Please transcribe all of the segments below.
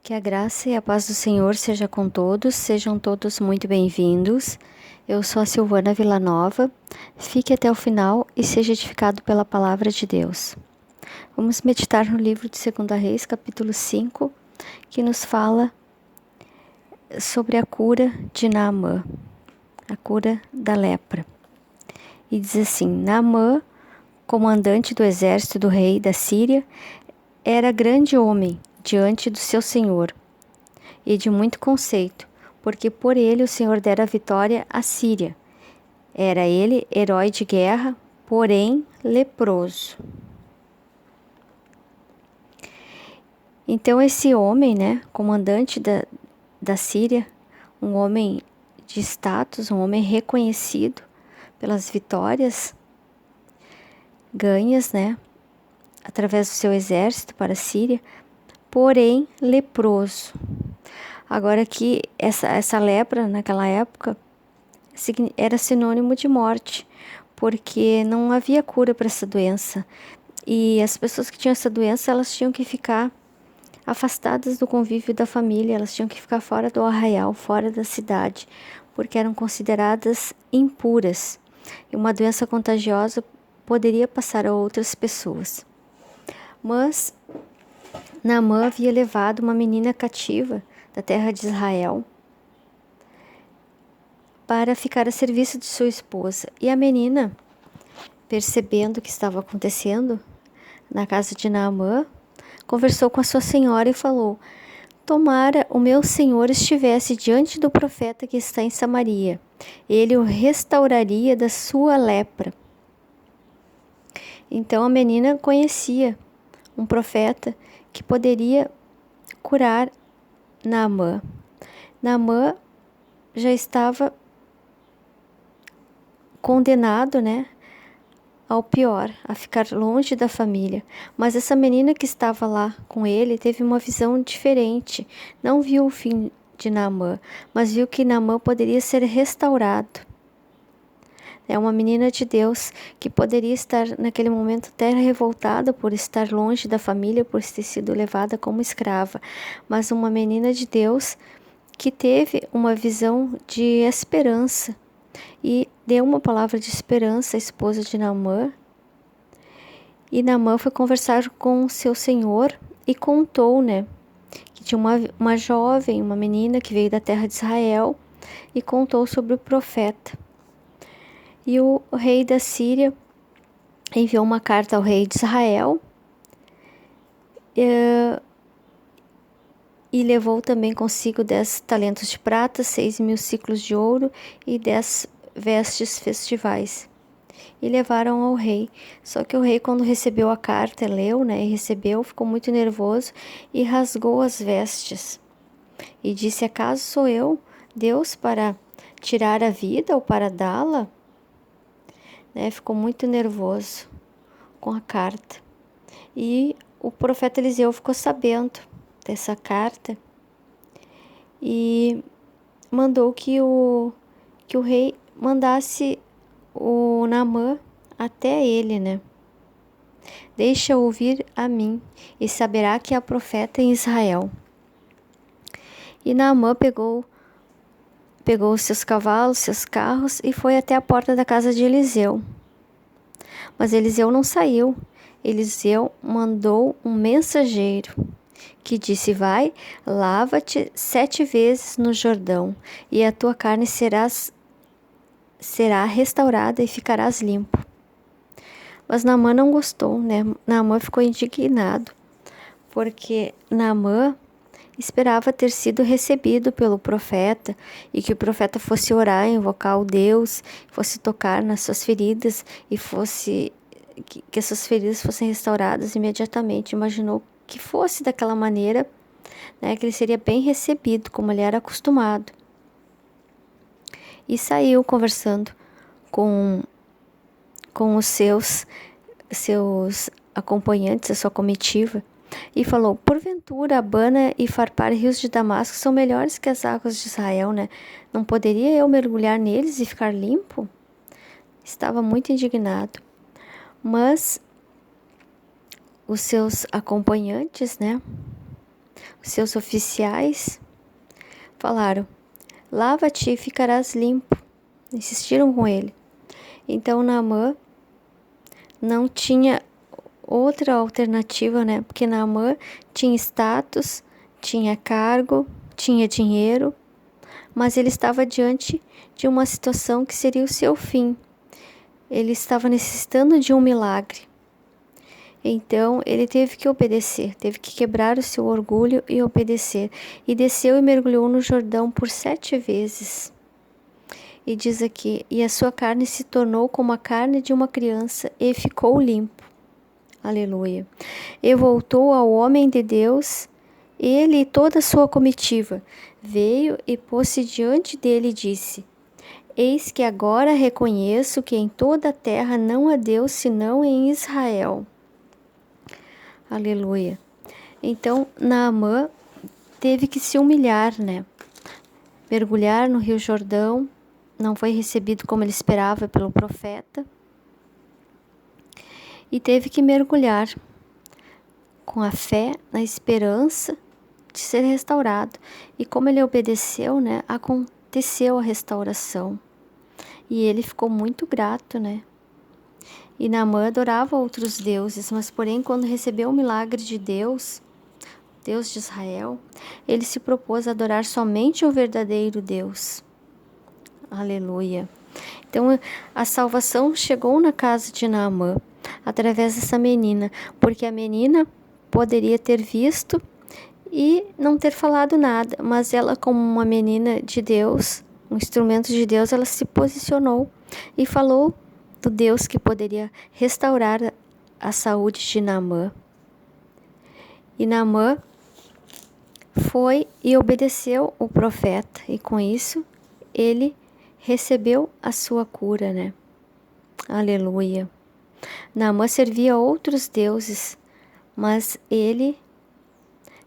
Que a graça e a paz do Senhor seja com todos, sejam todos muito bem-vindos. Eu sou a Silvana Villanova. Fique até o final e seja edificado pela palavra de Deus. Vamos meditar no livro de 2 Reis, capítulo 5, que nos fala sobre a cura de Naamã, a cura da lepra. E diz assim: Naamã, comandante do exército do rei da Síria, era grande homem diante do seu senhor e de muito conceito, porque por ele o Senhor dera vitória à Síria. Era ele herói de guerra, porém leproso. Então esse homem, comandante da Síria, um homem de status, um homem reconhecido pelas vitórias ganhas, através do seu exército para a Síria, porém leproso. Agora que essa lepra, naquela época, era sinônimo de morte, porque não havia cura para essa doença. E as pessoas que tinham essa doença, elas tinham que ficar afastadas do convívio da família, elas tinham que ficar fora do arraial, fora da cidade, porque eram consideradas impuras. E uma doença contagiosa poderia passar a outras pessoas. Mas Naamã havia levado uma menina cativa da terra de Israel para ficar a serviço de sua esposa. E a menina, percebendo o que estava acontecendo na casa de Naamã, conversou com a sua senhora e falou: tomara o meu senhor estivesse diante do profeta que está em Samaria, ele o restauraria da sua lepra. Então a menina conhecia um profeta que poderia curar Naamã. Naamã já estava condenado, ao pior, a ficar longe da família. Mas essa menina que estava lá com ele teve uma visão diferente. Não viu o fim de Naamã, mas viu que Naamã poderia ser restaurado. É uma menina de Deus que poderia estar naquele momento até revoltada por estar longe da família, por ter sido levada como escrava. Mas uma menina de Deus que teve uma visão de esperança e deu uma palavra de esperança à esposa de Naamã. E Naamã foi conversar com seu senhor e contou, que tinha uma jovem, uma menina que veio da terra de Israel e contou sobre o profeta. E o rei da Síria enviou uma carta ao rei de Israel e levou também consigo 10 talentos de prata, 6.000 ciclos de ouro e 10 vestes festivais. E levaram ao rei. Só que o rei, quando recebeu a carta, leu, e recebeu, ficou muito nervoso e rasgou as vestes. E disse: acaso sou eu, Deus, para tirar a vida ou para dá-la? Ficou muito nervoso com a carta. E o profeta Eliseu ficou sabendo dessa carta e mandou que o rei mandasse o Naamã até ele, Deixa ouvir a mim e saberá que há profeta em Israel. E Naamã pegou os seus cavalos, seus carros e foi até a porta da casa de Eliseu. Mas Eliseu não saiu. Eliseu mandou um mensageiro que disse: vai, lava-te 7 vezes no Jordão e a tua carne será restaurada e ficarás limpo. Mas Naamã não gostou, Naamã ficou indignado, porque Naamã esperava ter sido recebido pelo profeta e que o profeta fosse orar, invocar o Deus, fosse tocar nas suas feridas e que essas feridas fossem restauradas imediatamente. Imaginou que fosse daquela maneira, que ele seria bem recebido, como ele era acostumado. E saiu conversando com os seus acompanhantes, a sua comitiva, e falou: porventura Abana e Farpar, rios de Damasco, são melhores que as águas de Israel, Não poderia eu mergulhar neles e ficar limpo? Estava muito indignado. Mas os seus acompanhantes, Os seus oficiais falaram: lava-te e ficarás limpo. Insistiram com ele. Então Naamã não tinha outra alternativa, né? Porque Naamã tinha status, tinha cargo, tinha dinheiro, mas ele estava diante de uma situação que seria o seu fim. Ele estava necessitando de um milagre. Então ele teve que obedecer, teve que quebrar o seu orgulho e obedecer. E desceu e mergulhou no Jordão por 7 vezes. E diz aqui: e a sua carne se tornou como a carne de uma criança e ficou limpo. Aleluia. E voltou ao homem de Deus, ele e toda a sua comitiva. Veio e pôs-se diante dele e disse: eis que agora reconheço que em toda a terra não há Deus senão em Israel. Aleluia. Então Naamã teve que se humilhar, né? Mergulhar no Rio Jordão. Não foi recebido como ele esperava pelo profeta. E teve que mergulhar com a fé, na esperança de ser restaurado. E como ele obedeceu, né, aconteceu a restauração. E ele ficou muito grato, né? E Naamã adorava outros deuses, mas porém quando recebeu o milagre de Deus, Deus de Israel, ele se propôs a adorar somente o verdadeiro Deus. Aleluia. Então a salvação chegou na casa de Naamã através dessa menina, porque a menina poderia ter visto e não ter falado nada, mas ela, como uma menina de Deus, um instrumento de Deus, ela se posicionou e falou do Deus que poderia restaurar a saúde de Naamã. E Naamã foi e obedeceu o profeta, e com isso ele recebeu a sua cura, né? Aleluia. Naamã servia a outros deuses, mas ele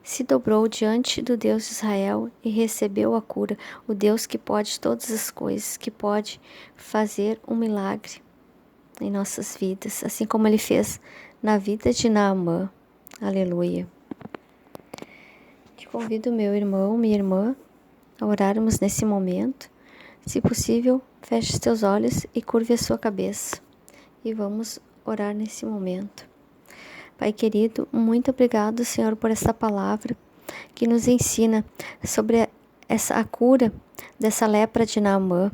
se dobrou diante do Deus de Israel e recebeu a cura, o Deus que pode todas as coisas, que pode fazer um milagre em nossas vidas, assim como ele fez na vida de Naamã. Aleluia. Te convido, meu irmão, minha irmã, a orarmos nesse momento. Se possível, feche os teus olhos e curve a sua cabeça. E vamos orar nesse momento. Pai querido, muito obrigado, Senhor, por essa palavra que nos ensina sobre a cura dessa lepra de Naamã.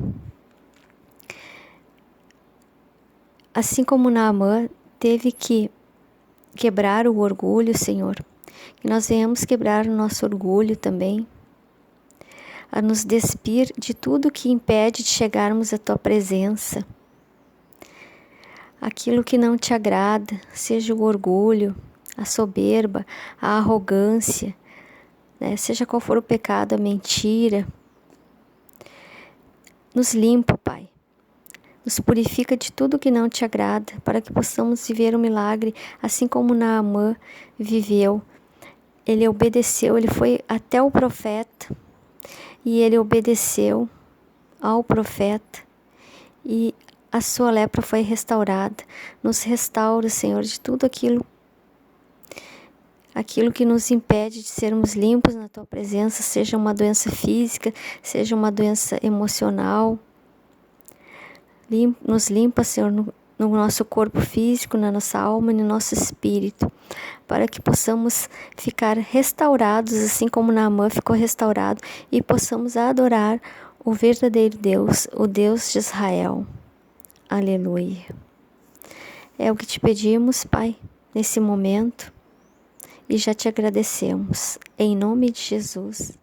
Assim como Naamã teve que quebrar o orgulho, Senhor, que nós venhamos quebrar o nosso orgulho também, a nos despir de tudo que impede de chegarmos à Tua presença. Aquilo que não te agrada, seja o orgulho, a soberba, a arrogância, né? Seja qual for o pecado, a mentira. Nos limpa, Pai. Nos purifica de tudo que não te agrada, para que possamos viver o milagre, assim como Naamã viveu. Ele obedeceu, ele foi até o profeta, e ele obedeceu ao profeta, e a sua lepra foi restaurada. Nos restaura, Senhor, de tudo aquilo que nos impede de sermos limpos na Tua presença, seja uma doença física, seja uma doença emocional. Nos limpa, Senhor, no nosso corpo físico, na nossa alma e no nosso espírito, para que possamos ficar restaurados, assim como Naamã ficou restaurado, e possamos adorar o verdadeiro Deus, o Deus de Israel. Aleluia. É o que te pedimos, Pai, nesse momento, e já te agradecemos. Em nome de Jesus.